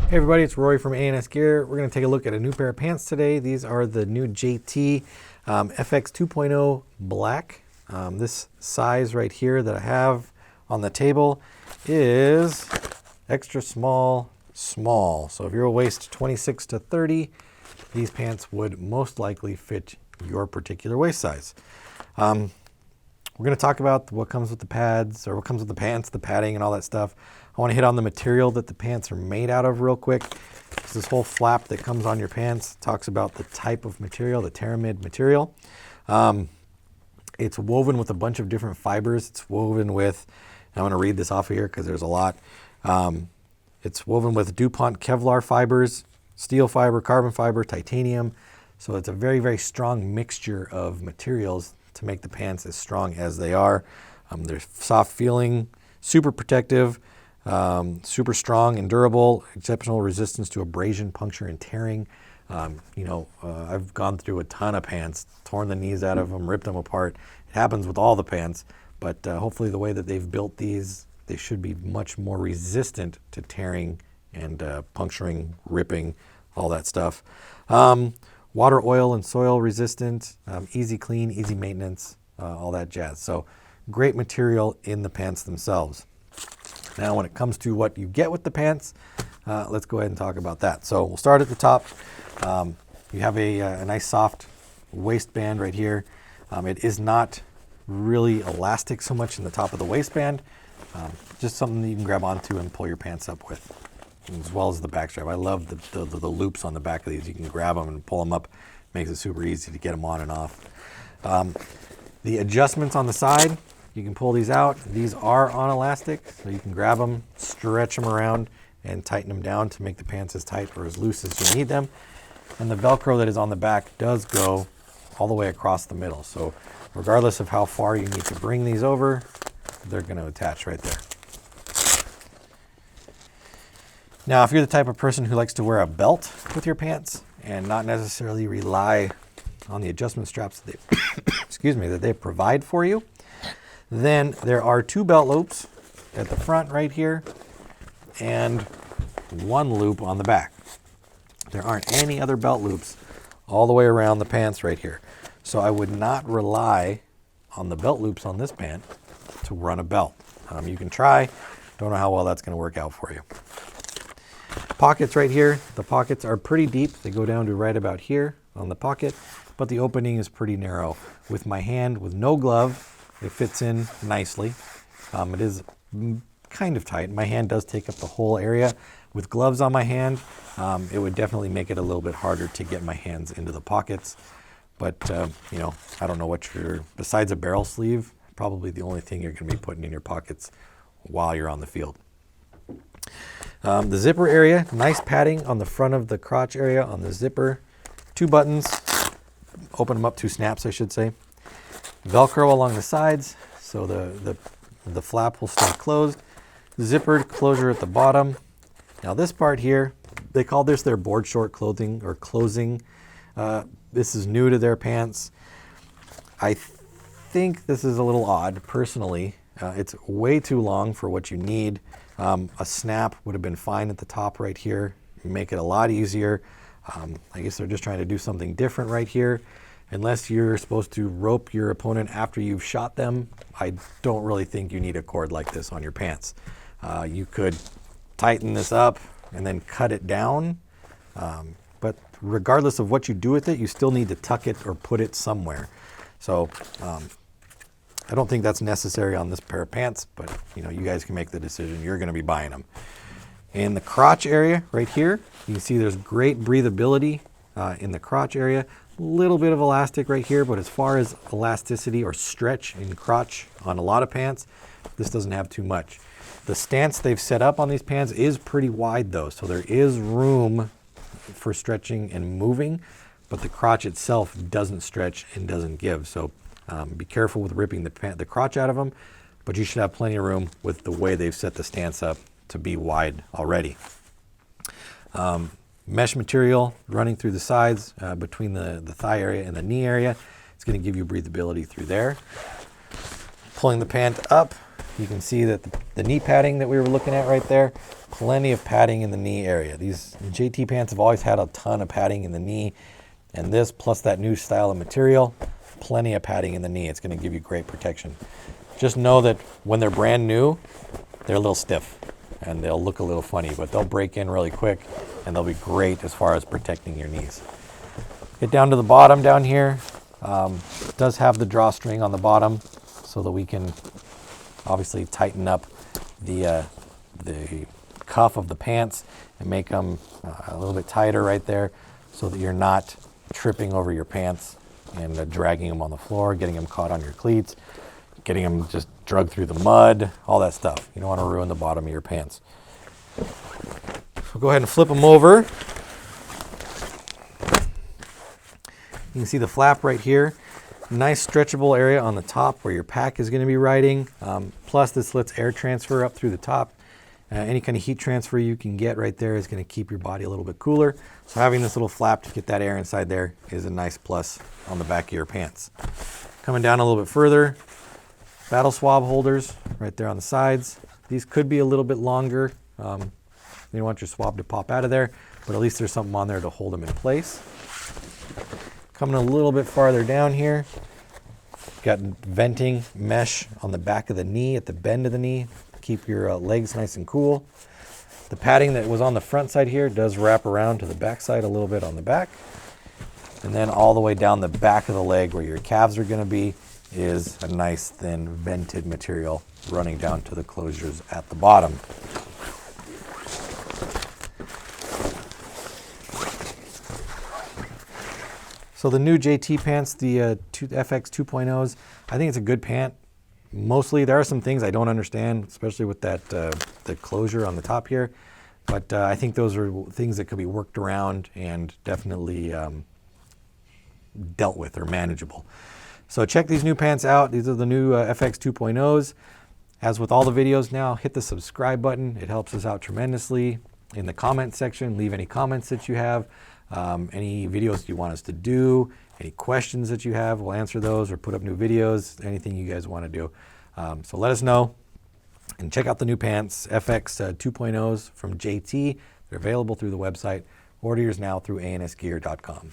Hey everybody, it's Rory from ANSgear. We're going to take a look at a new pair of pants today. These are the new JT FX 2.0 Black. This size right here that I have on the table is extra small, small. So if you're a waist 26 to 30, these pants would most likely fit your particular waist size. We're going to talk about what comes with the pads, or what comes with the pants, the padding and all that stuff. I want to hit on the material that the pants are made out of real quick. This whole flap that comes on your pants talks about the type of material, the Teramid material. It's woven with a bunch of different fibers. It's woven with, I'm going to read this off of here because there's a lot. It's woven with DuPont Kevlar fibers, steel fiber, carbon fiber, titanium. So it's a very, very strong mixture of materials to make the pants as strong as they are. They're soft feeling, super protective, super strong and durable, exceptional resistance to abrasion, puncture, and tearing. I've gone through a ton of pants, torn the knees out of them, ripped them apart. It happens with all the pants, but hopefully the way that they've built these, they should be much more resistant to tearing and puncturing, ripping, all that stuff. Water, oil, and soil resistant, easy clean, easy maintenance, all that jazz. So great material in the pants themselves. Now, when it comes to what you get with the pants, let's go ahead and talk about that. So we'll start at the top. You have a nice soft waistband right here. It is not really elastic so much in the top of the waistband, just something that you can grab onto and pull your pants up with, as well as the back strap. I love the loops on the back of these. You can grab them and pull them up. Makes it super easy to get them on and off. The adjustments on the side, you can pull these out. These are on elastic, so you can grab them, stretch them around, and tighten them down to make the pants as tight or as loose as you need them. And the Velcro that is on the back does go all the way across the middle. So regardless of how far you need to bring these over, they're going to attach right there. Now, if you're the type of person who likes to wear a belt with your pants and not necessarily rely on the adjustment straps that they, that they provide for you, then there are two belt loops at the front right here and one loop on the back. There aren't any other belt loops all the way around the pants right here. So I would not rely on the belt loops on this pant to run a belt. You can try, don't know how well that's going to work out for you. Pockets right here, the pockets are pretty deep. They go down to right about here on the pocket, but the opening is pretty narrow. With my hand, with no glove, it fits in nicely. It is kind of tight. My hand does take up the whole area. With gloves on my hand, it would definitely make it a little bit harder to get my hands into the pockets. But, I don't know what besides a barrel sleeve, probably the only thing you're going to be putting in your pockets while you're on the field. The zipper area, nice padding on the front of the crotch area on the zipper. Two buttons, open them up, two snaps, I should say. Velcro along the sides, so the flap will stay closed. Zippered closure at the bottom. Now this part here, they call this their board short clothing or closing. This is new to their pants. I think this is a little odd, personally. It's way too long for what you need. A snap would have been fine at the top right here, make it a lot easier. I guess they're just trying to do something different right here. Unless you're supposed to rope your opponent after you've shot them, I don't really think you need a cord like this on your pants. You could tighten this up and then cut it down, but regardless of what you do with it, you still need to tuck it or put it somewhere. So I don't think that's necessary on this pair of pants, but you guys can make the decision. You're going to be buying them. In the crotch area right here, you can see there's great breathability in the crotch area. Little bit of elastic right here, but as far as elasticity or stretch in crotch on a lot of pants, this doesn't have too much. The stance they've set up on these pants is pretty wide though, so there is room for stretching and moving, but the crotch itself doesn't stretch and doesn't give. So be careful with ripping the crotch out of them, but you should have plenty of room with the way they've set the stance up to be wide already. Mesh material running through the sides between the thigh area and the knee area. It's going to give you breathability through there. Pulling the pant up, You can see that the knee padding that we were looking at right there, plenty of padding in the knee area. These JT pants have always had a ton of padding in the knee, and this plus that new style of material, plenty of padding in the knee. It's going to give you great protection. Just know that when they're brand new, they're a little stiff and they'll look a little funny, but they'll break in really quick and they'll be great as far as protecting your knees. Get down to the bottom down here. It does have the drawstring on the bottom so that we can obviously tighten up the cuff of the pants and make them a little bit tighter right there so that you're not tripping over your pants and dragging them on the floor, getting them caught on your cleats, getting them just dragged through the mud, all that stuff. You don't want to ruin the bottom of your pants. So go ahead and flip them over. You can see the flap right here. Nice stretchable area on the top where your pack is going to be riding. Plus this lets air transfer up through the top. Any kind of heat transfer you can get right there is going to keep your body a little bit cooler. So having this little flap to get that air inside there is a nice plus on the back of your pants. Coming down a little bit further, battle swab holders right there on the sides. These could be a little bit longer. You don't want your swab to pop out of there, but at least there's something on there to hold them in place. Coming a little bit farther down here, got venting mesh on the back of the knee, at the bend of the knee, keep your legs nice and cool. The padding that was on the front side here does wrap around to the back side a little bit on the back. And then all the way down the back of the leg where your calves are going to be is a nice thin vented material running down to the closures at the bottom. So the new JT pants, the FX 2.0s, I think it's a good pant. Mostly, there are some things I don't understand, especially with that the closure on the top here. But I think those are things that could be worked around and definitely dealt with or manageable. So check these new pants out. These are the new FX 2.0s. As with all the videos now, hit the subscribe button. It helps us out tremendously. In the comment section, leave any comments that you have. Any videos you want us to do, any questions that you have, we'll answer those or put up new videos, anything you guys want to do. So let us know and check out the new pants, FX 2.0s from JT. They're available through the website. Order yours now through ANSgear.com.